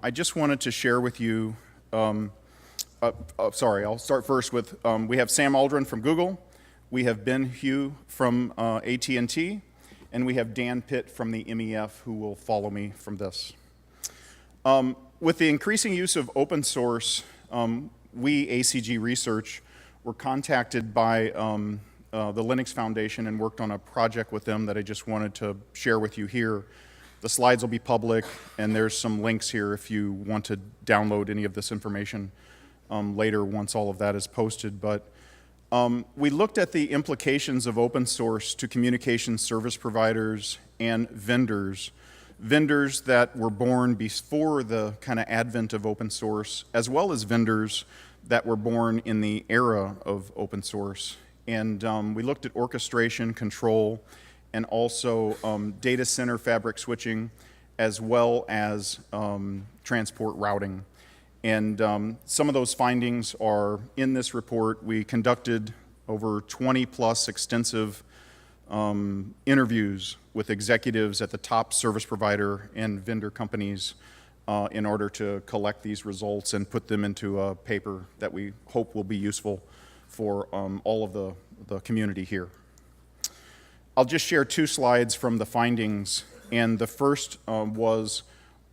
I just wanted to share with you, sorry, I'll start first with, we have Sam Aldrin from Google, we have Ben Hugh from AT&T, and we have Dan Pitt from the MEF who will follow me from this. With the increasing use of open source, we, ACG Research, were contacted by the Linux Foundation and worked on a project with them that I just wanted to share with you here. The slides will be public, and there's some links here if you want to download any of this information later once all of that is posted. But we looked at the implications of open source to communication service providers and vendors that were born before the kind of advent of open source, as well as vendors that were born in the era of open source. And we looked at orchestration, control, and also data center fabric switching, as well as transport routing. And some of those findings are in this report. We conducted over 20 plus extensive interviews with executives at the top service provider and vendor companies in order to collect these results and put them into a paper that we hope will be useful for all of the community here. I'll just share two slides from the findings, and the first was,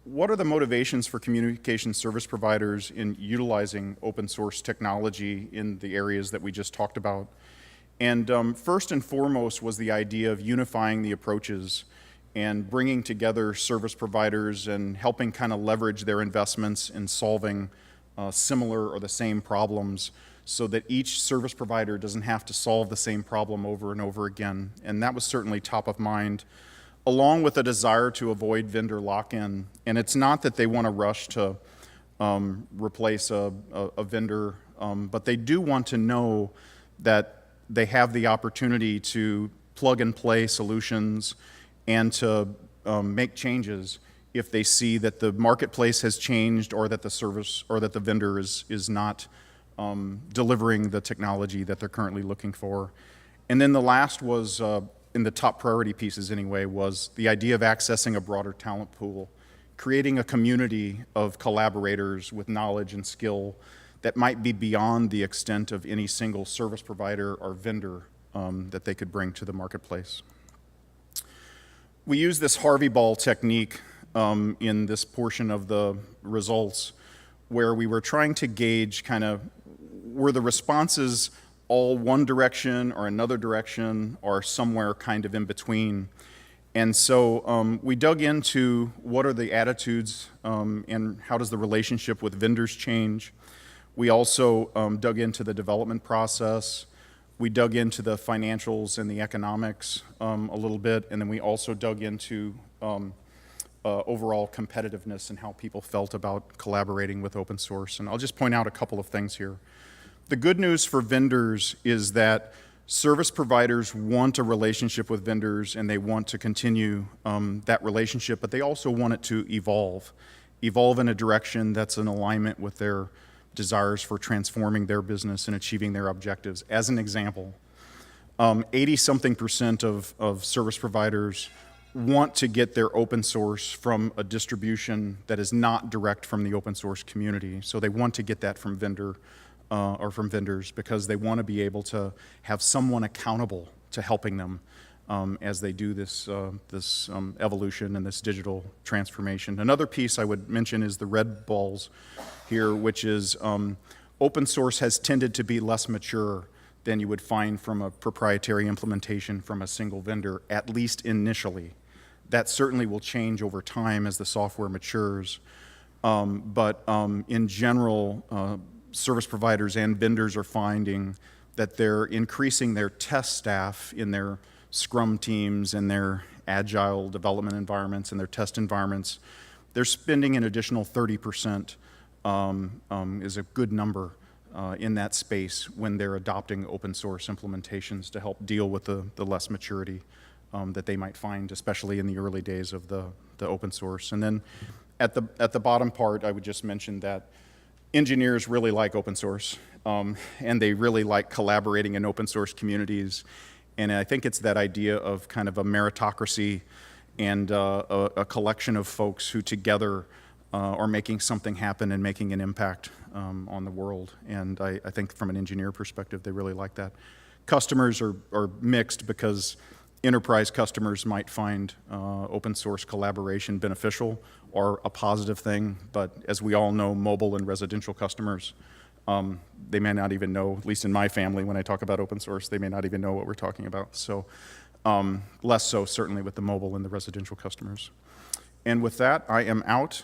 what are the motivations for communication service providers in utilizing open source technology in the areas that we just talked about? And first and foremost was the idea of unifying the approaches and bringing together service providers and helping kind of leverage their investments in solving similar or the same problems, so that each service provider doesn't have to solve the same problem over and over again. And that was certainly top of mind, along with a desire to avoid vendor lock-in. And it's not that they want to rush to replace a vendor, but they do want to know that they have the opportunity to plug and play solutions and to make changes if they see that the marketplace has changed or that the service or that the vendor is not delivering the technology that they're currently looking for. And then the last was, in the top priority pieces anyway, was the idea of accessing a broader talent pool, creating a community of collaborators with knowledge and skill that might be beyond the extent of any single service provider or vendor that they could bring to the marketplace. We use this Harvey ball technique in this portion of the results, where we were trying to gauge kind of, were the responses all one direction or another direction or somewhere kind of in between. And so we dug into what are the attitudes and how does the relationship with vendors change. We also dug into the development process. We dug into the financials and the economics a little bit, and then we also dug into overall competitiveness and how people felt about collaborating with open source. And I'll just point out a couple of things here. The good news for vendors is that service providers want a relationship with vendors and they want to continue that relationship, but they also want it to evolve in a direction that's in alignment with their desires for transforming their business and achieving their objectives. As an example, 80-something% of service providers want to get their open source from a distribution that is not direct from the open source community. So they want to get that from vendors because they want to be able to have someone accountable to helping them as they do this evolution and this digital transformation. Another piece I would mention is the red balls here, which is open source has tended to be less mature than you would find from a proprietary implementation from a single vendor, at least initially. That certainly will change over time as the software matures. But in general, service providers and vendors are finding that they're increasing their test staff in their Scrum teams and their agile development environments and their test environments. They're spending an additional 30%, is a good number in that space when they're adopting open source implementations to help deal with the less maturity that they might find, especially in the early days of the open source. And then at the bottom part, I would just mention that engineers really like open source, and they really like collaborating in open source communities. And I think it's that idea of kind of a meritocracy and a collection of folks who together or making something happen and making an impact on the world. And I think from an engineer perspective, they really like that. Customers are mixed because enterprise customers might find open source collaboration beneficial or a positive thing, but as we all know, mobile and residential customers, they may not even know, at least in my family, when I talk about open source, they may not even know what we're talking about. So less so certainly with the mobile and the residential customers. And with that, I am out.